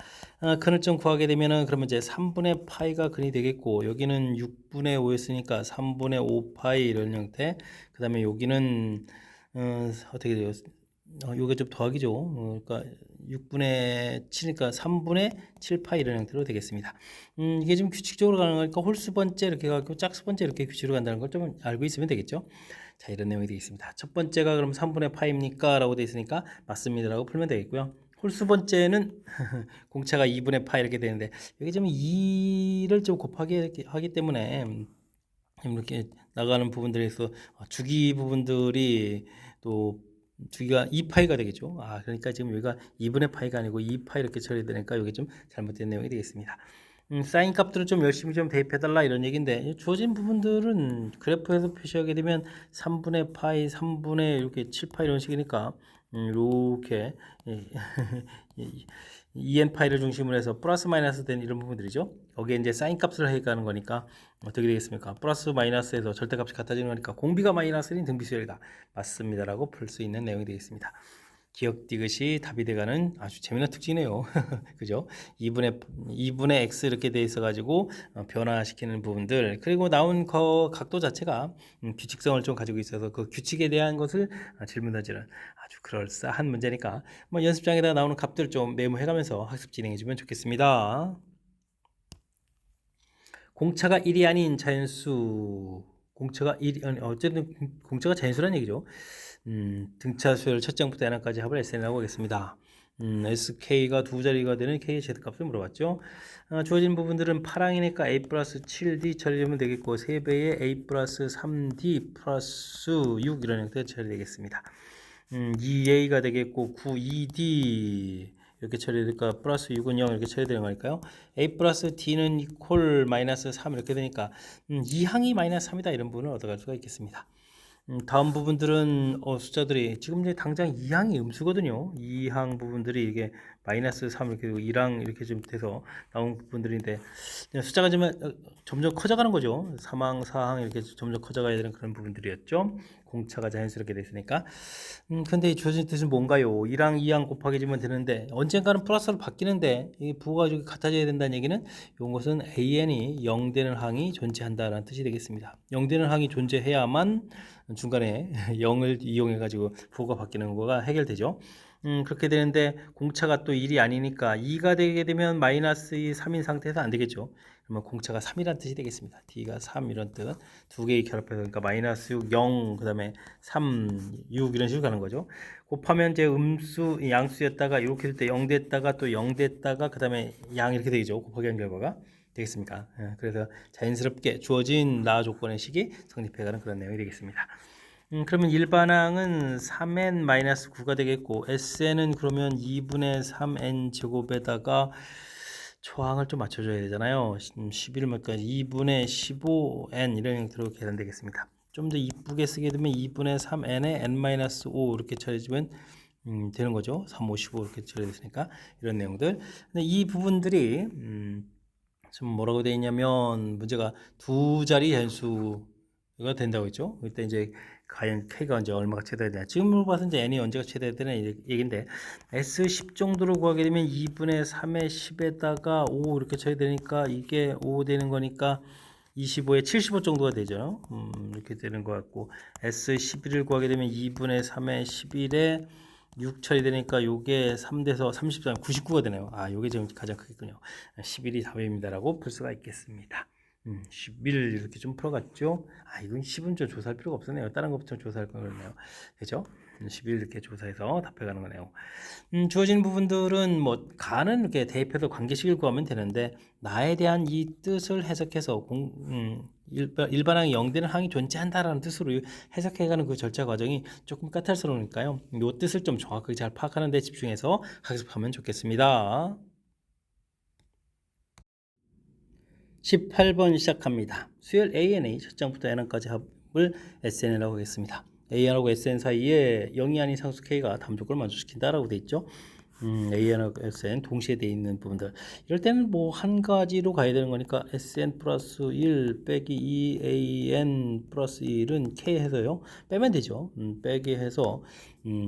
근을 좀 구하게 되면은 그러면 이제 3분의 파이가 근이 되겠고 여기는 6분의 5였으니까 3분의 5 파이 이런 형태. 그 다음에 여기는 어떻게 돼요? 요게 좀 더하기죠. 그러니까 6분의 7이니까 3분의 7 파이 이런 형태로 되겠습니다. 이게 좀 규칙적으로 가는 거니까 홀수 번째 이렇게 가고 짝수 번째 이렇게 규칙으로 간다는 걸 좀 알고 있으면 되겠죠. 자, 이런 내용이 되겠습니다. 첫 번째가 그럼 3분의 파입니까? 라고 되어 있으니까 맞습니다. 라고 풀면 되겠고요. 홀수 번째는 공차가 2분의 파 이렇게 되는데 여기 좀 2를 좀 곱하기 하기 때문에 이렇게 나가는 부분들에서 주기 부분들이 또 주기가 2파이가 되겠죠. 그러니까 지금 여기가 2분의 파이가 아니고 2파이 이렇게 처리되니까 여기 좀 잘못된 내용이 되겠습니다. 사인 값들을 좀 열심히 좀 대입해달라 이런 얘기인데 주어진 부분들은 그래프에서 표시하게 되면 3분의 파이, 3분의 이렇게 7파이 이런 식이니까 이렇게 2n 파이를 중심으로 해서 플러스 마이너스 된 이런 부분들이죠. 여기에 이제 사인 값을 해가는 거니까 어떻게 되겠습니까? 플러스 마이너스에서 절대값이 같아지는 거니까 공비가 마이너스인 등비수열이다. 맞습니다라고 풀 수 있는 내용이 되겠습니다. 기억 디귿이 답이 돼가는 아주 재미난 특징이네요. 그죠? 2분의 x 이렇게 돼 있어 가지고 변화시키는 부분들 그리고 나온 각도 자체가 규칙성을 좀 가지고 있어서 그 규칙에 대한 것을 질문 던지는 아주 그럴싸한 문제니까 뭐 연습장에다 나오는 값들 좀 메모해가면서 학습 진행해 주면 좋겠습니다. 공차가 1이 아닌 자연수 공차가 1이 어쨌든 공차가 자연수란 얘기죠. 등차 수열 첫 장부터 n까지 합을 SN이라고 하겠습니다. SK가 두 자리가 되는 K의 제값을 물어봤죠. 주어진 부분들은 파랑이니까 A 플러스 7D 처리하면 되겠고 3배의 A 플러스 3D 플러스 6 이런 형태로 처리되겠습니다. 2A가 되겠고 9ED 이렇게 처리되니까 플러스 6은 0 이렇게 처리되는 거니까요. A 플러스 D는 이퀄 마이너스 3 이렇게 되니까 2항이 마이너스 3이다 이런 부분을 얻어갈 수가 있겠습니다. 다음 부분들은 숫자들이 지금 이제 당장 2항이 음수거든요. 2항 부분들이 이게 마이너스 3 이렇게 되고 1항 이렇게 좀 돼서 나온 부분들인데 숫자가 점점 커져가는 거죠. 3항, 4항 이렇게 점점 커져가야 되는 그런 부분들이었죠. 공차가 자연스럽게 됐으니까. 근데 이 주어진 뜻은 뭔가요? 1항, 2항 곱하기 주면 되는데 언젠가는 플러스로 바뀌는데 이 부호가 같아져야 된다는 얘기는 이것은 AN이 0 되는 항이 존재한다라는 뜻이 되겠습니다. 0 되는 항이 존재해야만 중간에 0을 이용해 가지고 부호가 바뀌는 거가 해결되죠. 그렇게 되는데 공차가 또 1이 아니니까 2가 되게 되면 마이너스 3인 상태에서 안 되겠죠. 그러면 공차가 3이란 뜻이 되겠습니다. D가 3 이런 뜻. 두 개의 결합해서 그러니까 마이너스 6, 0, 그 다음에 3, 6 이런 식으로 가는 거죠. 곱하면 이제 음수, 양수였다가 이렇게 될 때 0 됐다가 또 0 됐다가 그 다음에 양 이렇게 되죠. 곱하기 한 결과가. 되겠습니까? 그래서 자연스럽게 주어진 나 조건의 식이 성립해가는 그런 내용이 되겠습니다. 그러면 일반항은 3n-9가 되겠고 SN은 그러면 2분의 3n 제곱에다가 초항을 좀 맞춰줘야 되잖아요. 11몇까지 2분의 15n 이런 형태로 계산되겠습니다. 좀 더 이쁘게 쓰게 되면 2분의 3n에 n-5 이렇게 처리해주면 되는 거죠. 3, 5, 15 이렇게 처리됐으니까 이런 내용들. 근데 이 부분들이 좀 뭐라고 되어 있냐면 문제가 두 자리 변수가 된다고 했죠. 그때 이제 과연 k가 언제 얼마가 최대해야 되냐. 지금으로 봐서 이제 n이 언제가 최대해야 되냐 얘기인데 S10 정도로 구하게 되면 2분의 3의 10에다가 5 이렇게 쳐야 되니까 이게 5 되는 거니까 25에 75 정도가 되죠. 이렇게 되는 것 같고 S11을 구하게 되면 2분의 3의 11에 6 처리되니까 요게 3돼서 33, 99가 되네요. 아, 요게 지금 가장 크겠군요. 11이 답입니다라고 풀 수가 있겠습니다. 11 이렇게 좀 풀어갔죠. 아, 이건 10은 좀 조사할 필요가 없었네요. 다른 것부터 조사할 거 그러네요. 그죠? 11 이렇게 조사해서 답해가는 거네요. 주어진 부분들은 뭐 가는 이렇게 대입해서 관계식을 구하면 되는데 나에 대한 이 뜻을 해석해서 일반항이 0되는 항이 존재한다라는 뜻으로 해석해가는 그 절차 과정이 조금 까탈스러우니까요. 이 뜻을 좀 정확하게 잘 파악하는 데 집중해서 학습하면 좋겠습니다. 18번 시작합니다. 수열 AN의 첫 장부터 N항까지 합을 SN이라고 하겠습니다. AN하고 SN 사이에 0이 아닌 상수 K가 담조건을 만족시킨다라고 되어 있죠. AN하고 SN 동시에 되어 있는 부분들. 이럴 때는 뭐 한 가지로 가야 되는 거니까 SN 플러스 1 빼기 2AN 플러스 1은 K 해서요. 빼면 되죠. 빼기 해서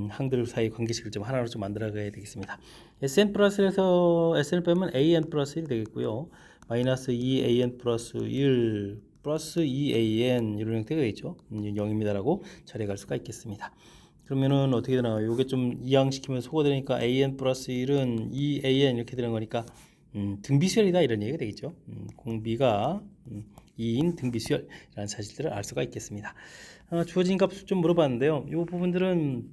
항들 사이 관계식을 좀 하나로 좀 만들어 가야 되겠습니다. SN 플러스에서 SN을 빼면 AN 플러스 1이 되겠고요. 마이너스 2an 플러스 1 플러스 2an 이런 형태가 되겠죠. 0입니다라고 처리할 수가 있겠습니다. 그러면은 어떻게 되나요? 이게 좀 이항시키면 소가 되니까 an 플러스 1은 2an 이렇게 되는 거니까 등비수열이다 이런 얘기가 되겠죠. 공비가 2인 등비수열이라는 사실들을 알 수가 있겠습니다. 주어진 값을 좀 물어봤는데요. 이 부분들은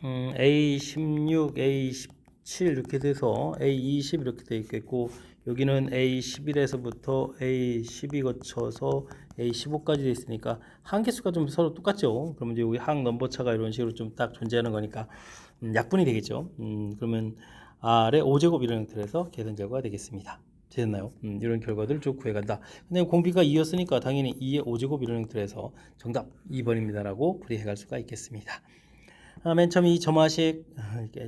A16, A17 이렇게 돼서 A20 이렇게 되어 있겠고 여기는 A11에서부터 A12 거쳐서 A15까지 되어 있으니까 항계수가 좀 서로 똑같죠. 그러면 이제 여기 항 넘버차가 이런 식으로 좀 딱 존재하는 거니까 약분이 되겠죠. 그러면 R의 5제곱 이런 형태로 해서 계산 결과가 되겠습니다. 됐나요? 이런 결과들을 쭉 구해간다. 근데 공비가 2였으니까 당연히 2의 5제곱 이런 형태로 해서 정답 2번입니다라고 풀이해갈 수가 있겠습니다. 맨 처음 이 점화식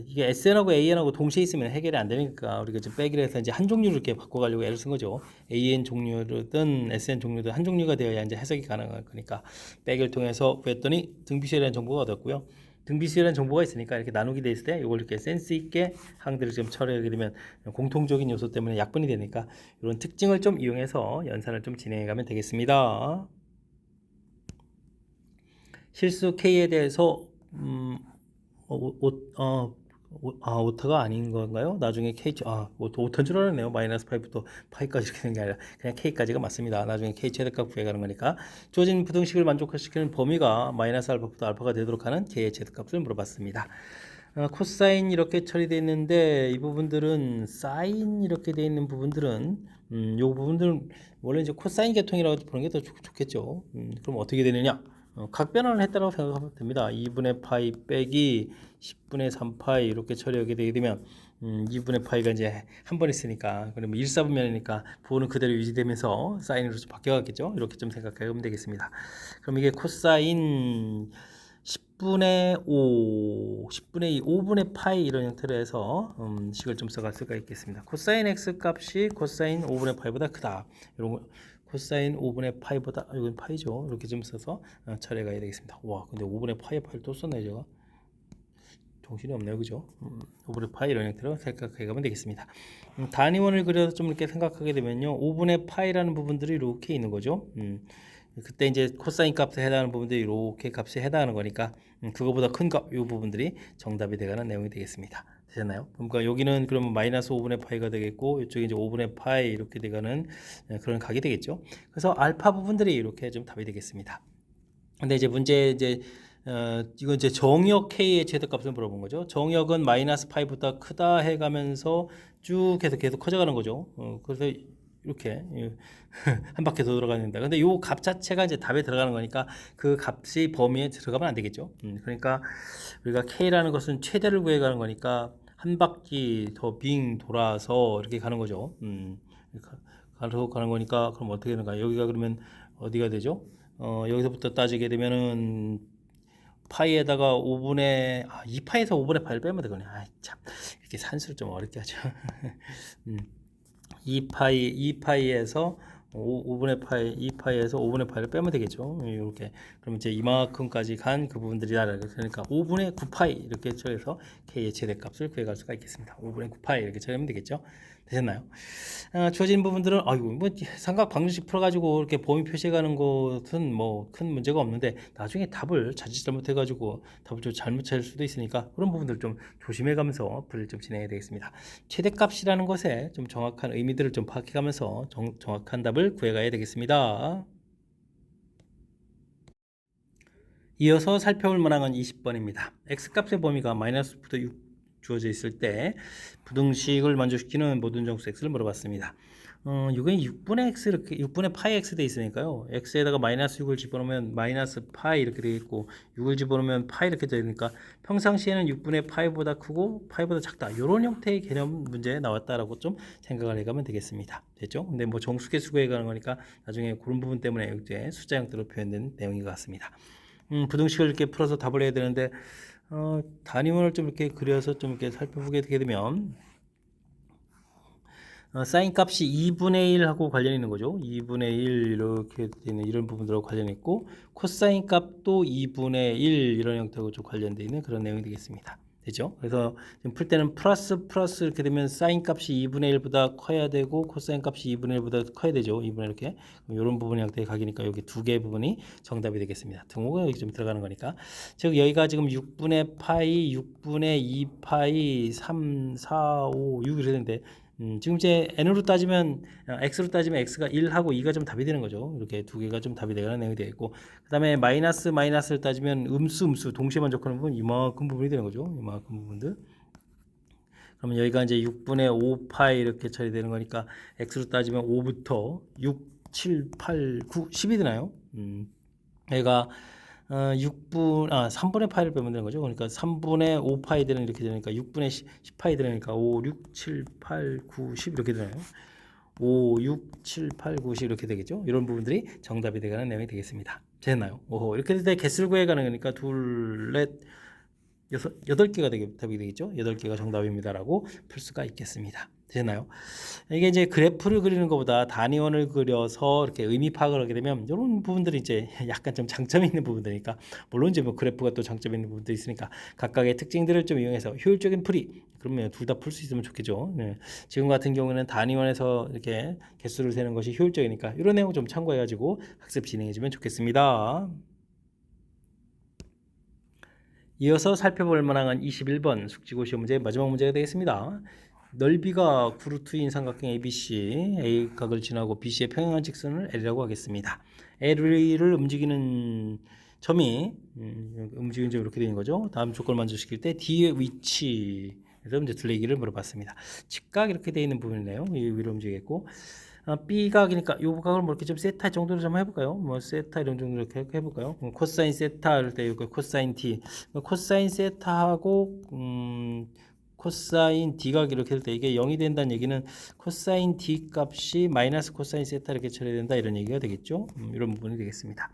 이게 SN하고 AN하고 동시에 있으면 해결이 안 되니까 우리가 좀 빼기로 해서 이제 한 종류를 이렇게 바꿔가려고 애를 쓴 거죠. AN 종류든 SN 종류든 한 종류가 되어야 이제 해석이 가능할 거니까 빼기를 통해서 구했더니 등비수열이라는 정보가 얻었고요. 등비수열이라는 정보가 있으니까 이렇게 나누기 돼 있을 때 이걸 이렇게 센스 있게 항들을 좀 처리하게 되면 공통적인 요소 때문에 약분이 되니까 이런 특징을 좀 이용해서 연산을 좀 진행해 가면 되겠습니다. 실수 K에 대해서 오타가 아닌 건가요? 나중에 K, 오타인 줄 알았네요. 마이너스 5부터 파이까지 이렇게 되는 게 아니라 그냥 K까지가 맞습니다. 나중에 K 최대값 구해가는 거니까 주어진 부등식을 만족시키는 범위가 마이너스 알파부터 알파가 되도록 하는 K의 최대값을 물어봤습니다. 코사인 이렇게 처리되어 있는데 이 부분들은 사인 이렇게 되어 있는 부분들은 요 부분들은 원래 이제 코사인 계통이라고 보는 게 더 좋겠죠. 그럼 어떻게 되느냐? 각변환을 했다고 생각하면 됩니다. 2분의 파이 빼기 10분의 3파이 이렇게 처리하게 되게 되면 2분의 파이가 이제 한 번 있으니까 그러면 1사분면이니까 부호는 그대로 유지되면서 사인으로 바뀌어갔겠죠. 이렇게 좀 생각하면 되겠습니다. 그럼 이게 코사인 10분의 5, 10분의 2, 5분의 파이 이런 형태로 해서 식을 좀 써갈 수가 있겠습니다. 코사인 x 값이 코사인 5분의 파이보다 크다. 이런 거 코사인 5분의 파이보다 이건 파이죠. 이렇게 좀 써서 처리해가야 되겠습니다. 와, 근데 5분의 파이를 또 썼네 제가. 정신이 없네요, 그죠? 5분의 파이 이런 형태로 생각해가면 되겠습니다. 단위원을 그려서 좀 이렇게 생각하게 되면요, 5분의 파이라는 부분들이 이렇게 있는 거죠. 그때 이제 코사인 값에 해당하는 부분들이 이렇게 값에 해당하는 거니까 그거보다 큰 값, 이 부분들이 정답이 되가는 내용이 되겠습니다. 되셨나요? 그러니까 여기는 그러면 마이너스 5분의 파이가 되겠고 이쪽에 이제 5분의 파이 이렇게 되가는 그런 각이 되겠죠. 그래서 알파 부분들이 이렇게 좀 답이 되겠습니다. 근데 이제 문제 이건 이제 정역 K의 최대값을 물어본 거죠. 정역은 마이너스 파이보다 크다 해가면서 쭉 해서 계속 커져가는 거죠. 그래서 이렇게 한 바퀴 더 돌아가야 된다. 근데 요 값 자체가 이제 답에 들어가는 거니까 그 값이 범위에 들어가면 안 되겠죠. 그러니까 우리가 K라는 것은 최대를 구해가는 거니까 한 바퀴 더 빙 돌아서 이렇게 가는 거죠. 가서 가는 거니까 그럼 어떻게 되는가? 여기가 그러면 어디가 되죠? 여기서부터 따지게 되면은 파이에다가 5분의 2파에서 5분의 파이를 빼면 되거든요. 참 이렇게 산수를 좀 어렵게 하죠. 2파이에서 5분의 파이, 2파이에서 5분의 파이를 빼면 되겠죠. 이렇게. 그럼 이제 이만큼까지 간 그 부분들이다. 그러니까 5분의 9파이 이렇게 처해서 K의 최대값을 구해갈 수가 있겠습니다. 5분의 9파이 이렇게 처리하면 되겠죠. 되셨나요? 주어진 부분들은 아이고 뭐 삼각 방정식 풀어가지고 이렇게 범위 표시해가는 것은 뭐 큰 문제가 없는데 나중에 답을 자칫 잘못해가지고 답을 좀 잘못 찾을 수도 있으니까 그런 부분들 좀 조심해가면서 풀을 좀 진행해야 되겠습니다. 최대값이라는 것에 좀 정확한 의미들을 좀 파악해가면서 정확한 답을 구해가야 되겠습니다. 이어서 살펴볼 문항은 20번입니다. x값의 범위가 마이너스부터 6 주어져 있을 때 부등식을 만족시키는 모든 정수 x를 물어봤습니다. 이게 6분의 x 이렇게 6분의 파이 x 돼 있으니까요. x에다가 마이너스 6을 집어넣으면 마이너스 파이 이렇게 되겠고 6을 집어넣으면 파이 이렇게 되니까 평상시에는 6분의 파이보다 크고 파이보다 작다. 이런 형태의 개념 문제에 나왔다라고 좀 생각을 해가면 되겠습니다. 됐죠? 근데 뭐 정수계수 구해가는 거니까 나중에 그런 부분 때문에 이제 숫자 형태로 표현된 내용인 것 같습니다. 부등식을 이렇게 풀어서 답을 해야 되는데 단위원을 좀 이렇게 그려서 좀 이렇게 살펴보게 되면 사인 값이 2분의 1하고 관련이 있는 거죠. 2분의 1 이렇게 되는 이런 부분들하고 관련이 있고 코사인 값도 2분의 1 이런 형태하고 좀 관련되어 있는 그런 내용이 되겠습니다. 되죠? 그래서 지금 풀 때는 플러스 이렇게 되면 사인 값이 2분의 1보다 커야 되고 코사인 값이 2분의 1보다 커야 되죠. 2분의 이렇게 이런 부분 형태의 각이니까 여기 두 개의 부분이 정답이 되겠습니다. 등호가 여기 좀 들어가는 거니까 즉 여기가 지금 6분의 파이, 6분의 2파이, 3, 4, 5, 6 이렇게 되는데 지금 이제 n으로 따지면 x로 따지면 x가 1하고 2가 좀 답이 되는 거죠. 이렇게 두 개가 좀 답이 되는 내용이 되겠고 그다음에 마이너스를 따지면 음수 동시에 만족하는 부분 이만큼 부분이 되는 거죠. 이만큼 부분들. 그러면 여기가 이제 6분의 5파이 이렇게 처리되는 거니까 x로 따지면 5부터 6, 7, 8, 9, 10이 되나요? 여기가 3분의 파이를 빼면 되는 거죠. 그러니까 3분의 5파이 되는 이렇게 되니까 6분의 10파이 되니까 5, 6, 7, 8, 9, 10 이렇게 되나요? 5, 6, 7, 8, 9, 10 이렇게 되겠죠. 이런 부분들이 정답이 되가는 내용이 되겠습니다. 됐나요? 오호, 이렇게 될 때 개수를 구해가는 거니까 둘, 넷, 여덟 개가 답이 되겠죠. 8개가 정답입니다라고 풀 수가 있겠습니다. 되나요? 이게 이제 그래프를 그리는 것보다 단위원을 그려서 이렇게 의미 파악을 하게 되면 이런 부분들이 이제 약간 좀 장점이 있는 부분들이니까 물론 이제 뭐 그래프가 또 장점이 있는 부분도 있으니까 각각의 특징들을 좀 이용해서 효율적인 풀이 그러면 둘 다 풀 수 있으면 좋겠죠. 네. 지금 같은 경우는 단위원에서 이렇게 개수를 세는 것이 효율적이니까 이런 내용 좀 참고해가지고 학습 진행해주면 좋겠습니다. 이어서 살펴볼 문항은 21번 숙지고 시험 문제의 마지막 문제가 되겠습니다. 넓이가 구루트인 삼각형 ABC, A각을 지나고 BC의 평행한 직선을 L이라고 하겠습니다. L을 움직이는 점이 움직이는 점이 이렇게 되는 거죠. 다음 조건을 만족시킬 때 D의 위치 그래서 이제 둘레기를 물어봤습니다. 직각 이렇게 되어 있는 부분이네요. 이 위로 움직이겠고 B각이니까 이 각을 뭐 이렇게 좀 세타 정도로 좀 해볼까요? 뭐 세타 이런 정도로 이렇게 해볼까요? 코사인 세타 할 때 이거 코사인 T, 코사인 세타하고 코사인 D각 이렇게 할 때 이게 0이 된다는 얘기는 코사인 D 값이 마이너스 코사인 세타 이렇게 처리된다 이런 얘기가 되겠죠? 이런 부분이 되겠습니다.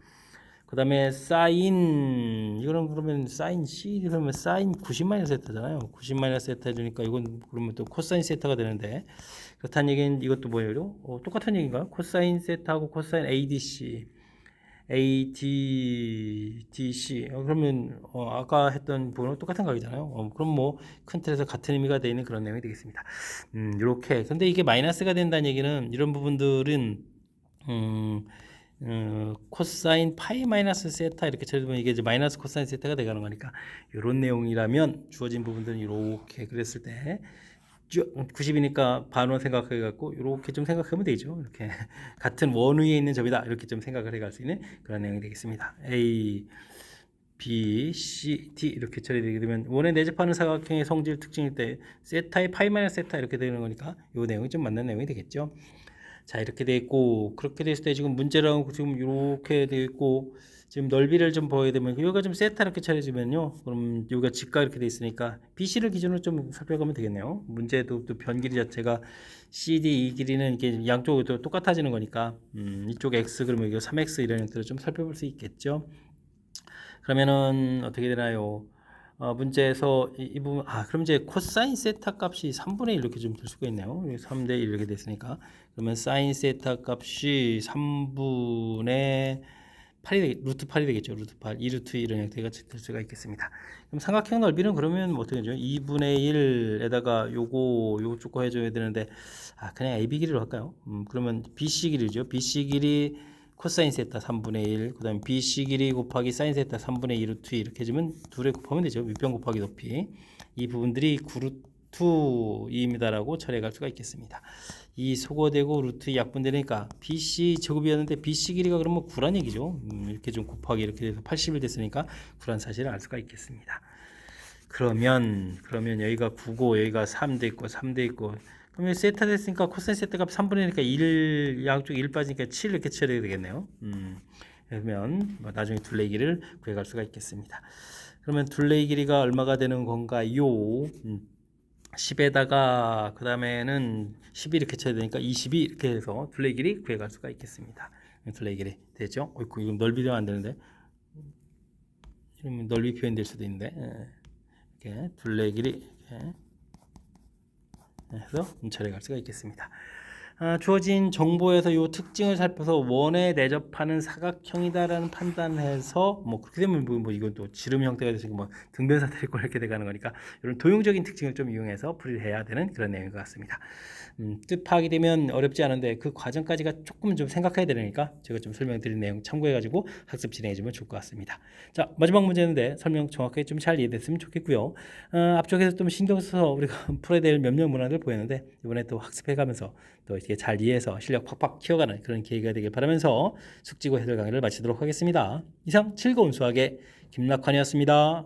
그 다음에 사인 이거는 그러면 사인 C 그러면 사인 90 마이너스 세타잖아요. 90 마이너스 세타 해주니까 이건 그러면 또 코사인 세타가 되는데 그렇다는 얘기는 이것도 뭐예요? 똑같은 얘기인가요? 코사인 세타하고 코사인 ADC ADDC 그러면 아까 했던 부분은 똑같은 각이잖아요. 그럼 뭐 큰 틀에서 같은 의미가 되는 그런 내용이 되겠습니다. 이렇게 근데 이게 마이너스가 된다는 얘기는 이런 부분들은 코사인 파이 마이너스 세타 이렇게 처리되면 이게 이제 마이너스 코사인 세타가 돼가는 거니까 이런 내용이라면 주어진 부분들은 이렇게 그랬을 때 90이니까 반원 생각해 갖고 이렇게 좀 생각하면 되죠. 이렇게 같은 원 위에 있는 점이다 이렇게 좀 생각을 해갈 수 있는 그런 내용이 되겠습니다. A, B, C, D 이렇게 처리되게 되면 원에 내접하는 사각형의 성질 특징일 때 세타의 파이 마이너스 세타 이렇게 되는 거니까 이 내용이 좀 맞는 내용이 되겠죠. 자 이렇게 돼 있고 그렇게 됐을 때 지금 문제랑 지금 이렇게 돼 있고 지금 넓이를 좀 보여야 되면 여기가 좀 세타 이렇게 차려지면요 그럼 여기가 직각 이렇게 돼 있으니까 BC를 기준으로 좀 살펴가면 되겠네요. 문제도 또 변 길이 자체가 CD 이 길이는 이게 양쪽으로 똑같아지는 거니까 이쪽 X 그러면 이거 3X 이런 형태로 좀 살펴볼 수 있겠죠. 그러면은 어떻게 되나요? 문제에서 이 부분 그럼 이제 코사인 세타 값이 3분의 1 이렇게 좀 될 수가 있네요. 3대 1 이렇게 됐으니까 그러면 사인 세타 값이 3분의 8이 루트 8이 되겠죠. 루트 8, 2루트 이런 형태가 될 수가 있겠습니다. 그럼 삼각형 넓이는 그러면 뭐 어떻게 되죠? 2분의 1에다가 요쪽 거 해줘야 되는데 그냥 AB 길이로 할까요? 그러면 BC 길이죠. BC 길이 코사인 세타 3분의 1, 그 다음에 BC 길이 곱하기 사인 세타 3분의 2 루트 이렇게 해주면 둘에 곱하면 되죠. 밑변 곱하기 높이. 이 부분들이 9루트 2입니다라고 처리할 수가 있겠습니다. 이 소거되고 루트 약분되니까 BC 제곱이었는데 BC 길이가 그러면 9란 얘기죠. 이렇게 좀 곱하기 이렇게 돼서 80일 됐으니까 9란 사실을 알 수가 있겠습니다. 그러면 여기가 9고 여기가 3돼 있고 3돼 있고 그러면 세타 됐으니까 코사인 세타 값 3분의 1이니까 1 양쪽 1 빠지니까 7 이렇게 처리해야 되겠네요. 그러면 나중에 둘레 길이를 구해갈 수가 있겠습니다. 그러면 둘레 길이가 얼마가 되는 건가요? 10에다가 그 다음에는 10이 이렇게 쳐야 되니까 22 이렇게 해서 둘레 길이 구해갈 수가 있겠습니다. 둘레 길이 되죠? 어이구 이거 넓이 되면 안 되는데 이러면 넓이 표현될 수도 있는데 이렇게 둘레 길이 이렇게 해서 처리할 수가 있겠습니다. 주어진 정보에서 이 특징을 살펴서 원에 내접하는 사각형이다라는 판단해서 뭐 그렇게 되면 뭐 이건 또 지름 형태가 돼서 뭐 등변사 되고 이렇게 돼가는 거니까 이런 도용적인 특징을 좀 이용해서 풀이를 해야 되는 그런 내용인 것 같습니다. 뜻 파악이 되면 어렵지 않은데 그 과정까지가 조금 좀 생각해야 되니까 제가 좀 설명드린 내용 참고해가지고 학습 진행해주면 좋을 것 같습니다. 자 마지막 문제인데 설명 정확하게 좀 잘 이해됐으면 좋겠고요. 앞쪽에서 좀 신경 써서 우리가 풀어야 될 몇몇 문항들 보였는데 이번에 또 학습해가면서 또 이렇게 잘 이해해서 실력 팍팍 키워가는 그런 계기가 되길 바라면서 숙지고 해설 강의를 마치도록 하겠습니다. 이상 즐거운 수학의 김락환이었습니다.